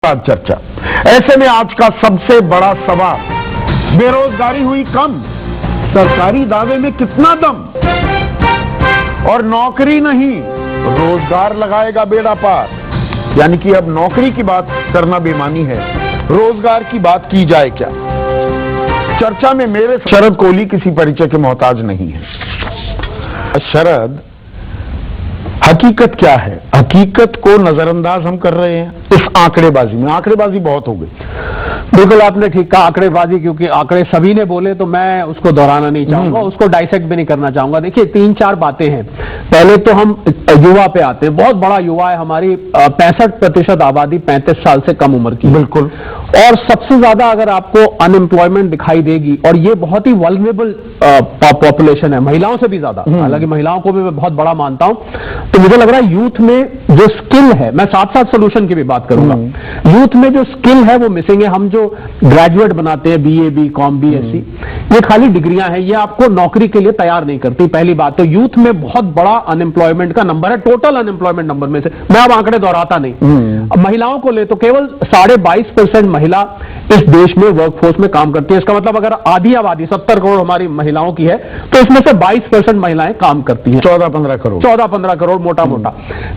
चर्चा। ऐसे में आज का सबसे बड़ा सवाल, बेरोजगारी हुई कम, सरकारी दावे में कितना दम, और नौकरी नहीं रोजगार लगाएगा बेड़ा पार। यानी कि अब नौकरी की बात करना बेमानी है, रोजगार की बात की जाए क्या। चर्चा में मेरे शरद कोहली किसी परिचय के मोहताज नहीं है। शरद, हकीकत क्या है? हकीकत को नजरअंदाज हम कर रहे हैं इस आंकड़ेबाजी में। आंकड़ेबाजी बहुत हो गई। बिल्कुल आपने ठीक कहा, आंकड़ेबाजी, क्योंकि आंकड़े सभी ने बोले तो मैं उसको दोहराना नहीं चाहूंगा, उसको डाइसेक्ट भी नहीं करना चाहूंगा। देखिए, 3-4 बातें हैं। पहले तो हम युवा पे आते हैं। बहुत बड़ा युवा है, हमारी 65% आबादी 35 साल से कम उम्र की। बिल्कुल। और सबसे ज्यादा अगर आपको अनएम्प्लॉयमेंट दिखाई देगी, और ये बहुत ही वल्नरेबल पॉपुलेशन है, महिलाओं से भी ज्यादा। हालांकि महिलाओं को भी मैं बहुत बड़ा मानता हूं। तो मुझे लग रहा है यूथ में जो स्किल है, मैं साथ साथ सोल्यूशन की भी बात करूंगा, यूथ में जो स्किल है वो मिसिंग है। हम जो ग्रेजुएट बनाते हैं, BA, BCom, BSc, ये खाली डिग्रियां हैं, ये आपको नौकरी के लिए तैयार नहीं करती। पहली बात तो यूथ में बहुत बड़ा अनएम्प्लॉयमेंट का नंबर है, टोटल अनएम्प्लॉयमेंट नंबर में से। मैं अब आंकड़े दोहराता नहीं। अब महिलाओं को ले तो केवल 22.5% महिला इस देश में वर्कफोर्स में काम करती है। इसका मतलब अगर आधी आबादी 70 करोड़ हमारी महिलाओं की है, तो इसमें से 22% महिलाएं काम करती हैं। 14-15 करोड़ मोटा मोटा।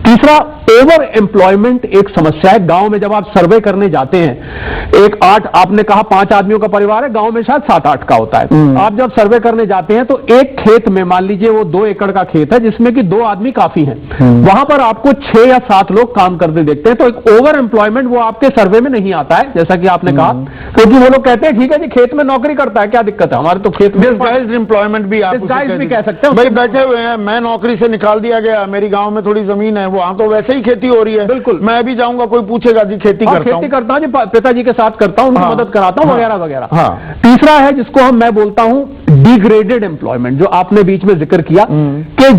तीसरा, ओवर एम्प्लॉयमेंट एक समस्या है। गांव में जब आप सर्वे करने जाते हैं, एक 8, आपने कहा 5 आदमियों का परिवार है, गांव में शायद 7-8 का होता है। आप जब सर्वे करने जाते हैं तो एक खेत में, मान लीजिए वो 2 एकड़ का खेत है जिसमें कि 2 आदमी काफी हैं, वहां पर आपको 6 या 7 लोग काम करते देखते हैं। तो एक ओवर एम्प्लॉयमेंट वो आपके सर्वे में नहीं आता है, जैसा कि आपने कहा, क्योंकि वो लोग कहते हैं ठीक है जी, खेत में नौकरी करता है, क्या दिक्कत है, हमारे तो खेत में एम्प्लॉयमेंट भी आप भी कह सकते हैं। भाई बैठे हुए हैं, मैं नौकरी से निकाल दिया गया, मेरी गांव में थोड़ी जमीन है, वहां तो वैसे ही खेती हो रही है। बिल्कुल, मैं भी जाऊंगा, कोई पूछेगा जी खेती करता हूं जी, पिताजी के साथ करता हूं, उनकी मदद कराता हूं, वगैरह वगैरह। तीसरा है जिसको मैं बोलता हूं डिग्रेडेड एम्प्लॉयमेंट, जो आपने बीच में जिक्र किया कि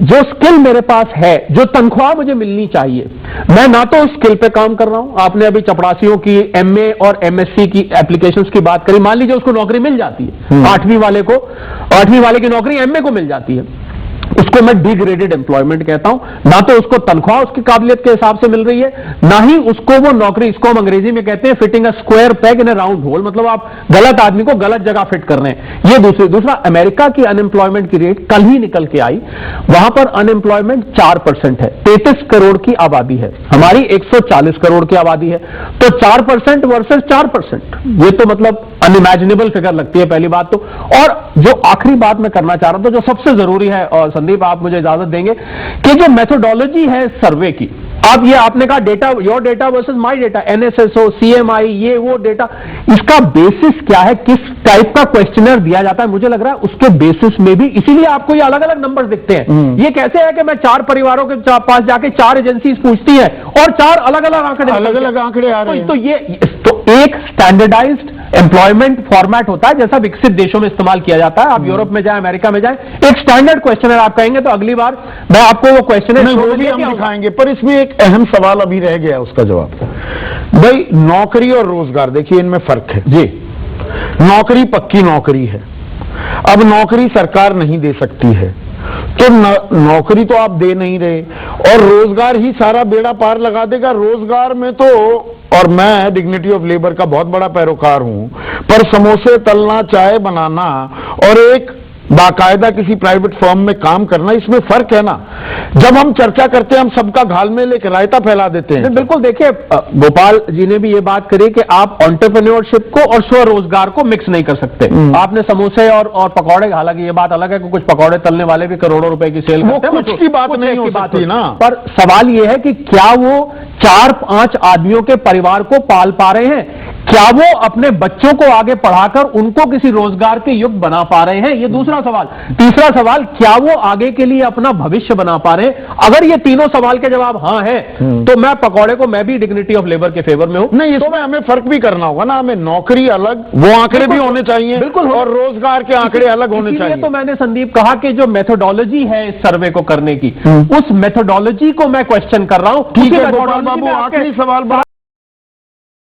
जो स्किल मेरे पास है, जो तनख्वाह मुझे मिलनी चाहिए, मैं ना तो उस स्किल पे काम कर रहा हूं। आपने अभी चपरासियों की MA और MSc की एप्लीकेशंस की बात करी। मान लीजिए उसको नौकरी मिल जाती है, 8वीं वाले की नौकरी MA को मिल जाती है, उसको मैं डिग्रेडेड एम्प्लॉयमेंट कहता हूं। ना तो उसको तनख्वाह उसकी काबिलियत के हिसाब से मिल रही है, ना ही उसको वो नौकरी, इसको हम अंग्रेजी में कहते हैं fitting a square peg in a round whole, मतलब आप गलत आदमी को गलत जगह फिट कर रहे हैं। ये दूसरा, अमेरिका की अनएम्प्लॉयमेंट की रेट कल ही निकल के आई, वहां पर अनएम्प्लॉयमेंट 4% है। 33 करोड़ की आबादी है, हमारी 140 करोड़ की आबादी है, तो 4% वर्सेस 4%, ये तो मतलब अनइमेजिनेबल फिगर लगती है, पहली बात तो। और जो आखिरी बात मैं करना चाह रहा था, जो सबसे जरूरी है, और संदीप आप मुझे इजाजत देंगे, कि जो मेथोडोलॉजी है सर्वे की, आप ये आपने कहा data, your data versus my data, NSSO, CMI, ये वो डेटा, इसका बेसिस क्या है, किस टाइप का क्वेश्चनर दिया जाता है, मुझे लग रहा है उसके बेसिस में भी, इसीलिए आपको ये अलग अलग नंबर दिखते हैं। ये कैसे है कि मैं 4 परिवारों के पास जाके 4 एजेंसीज पूछती है और 4 अलग अलग आंकड़े आ रहे हैं। तो ये एक स्टैंडर्डाइज्ड एम्प्लॉयमेंट फॉर्मेट होता है, जैसा विकसित देशों में इस्तेमाल किया जाता है। आप यूरोप में जाए, अमेरिका में जाए, एक स्टैंडर्ड क्वेश्चनर आप कहेंगे, तो अगली बार मैं आपको वो क्वेश्चनर हम दिखाएंगे। पर इसमें एक अहम सवाल अभी रह गया, उसका जवाब। भाई, नौकरी और रोजगार, देखिए इनमें फर्क है जी। नौकरी पक्की नौकरी है, अब नौकरी सरकार नहीं दे सकती है, तो नौकरी तो आप दे नहीं रहे, और रोजगार ही सारा बेड़ा पार लगा देगा। रोजगार में तो, और मैं डिग्निटी ऑफ लेबर का बहुत बड़ा पैरोकार हूं, पर समोसे तलना, चाय बनाना और एक बाकायदा किसी प्राइवेट फर्म में काम करना, इसमें फर्क है ना। जब हम चर्चा करते हैं, हम सबका घालमेल एक रायता फैला देते हैं। बिल्कुल, देखिए गोपाल जी ने भी ये बात करी कि आप एंटरप्रेन्योरशिप को और स्वरोजगार को मिक्स नहीं कर सकते। आपने समोसे और पकौड़े, हालांकि ये बात अलग है कि कुछ पकौड़े तलने वाले भी करोड़ों रुपए की सेल करते हैं, कुछ की बात नहीं हो सकती ना। पर सवाल ये है कि क्या वो 4-5 आदमियों के परिवार को पाल पा रहे हैं? क्या वो अपने बच्चों को आगे पढ़ाकर उनको किसी रोजगार के युग बना पा रहे हैं? ये दूसरा सवाल। तीसरा सवाल, क्या वो आगे के लिए अपना भविष्य बना पा रहे हैं? अगर ये तीनों सवाल के जवाब हाँ है, तो मैं पकौड़े को, मैं भी डिग्निटी ऑफ लेबर के फेवर में हूं। नहीं, इसमें हमें फर्क भी करना होगा ना। हमें नौकरी अलग, वो आंकड़े भी होने चाहिए, बिल्कुल, और रोजगार के आंकड़े अलग होने चाहिए। तो मैंने संदीप कहा कि जो मेथोडोलॉजी है इस सर्वे को करने की, उस मेथोडोलॉजी को मैं क्वेश्चन कर रहा हूं। ठीक है गोपाल बाबू, आखिरी सवाल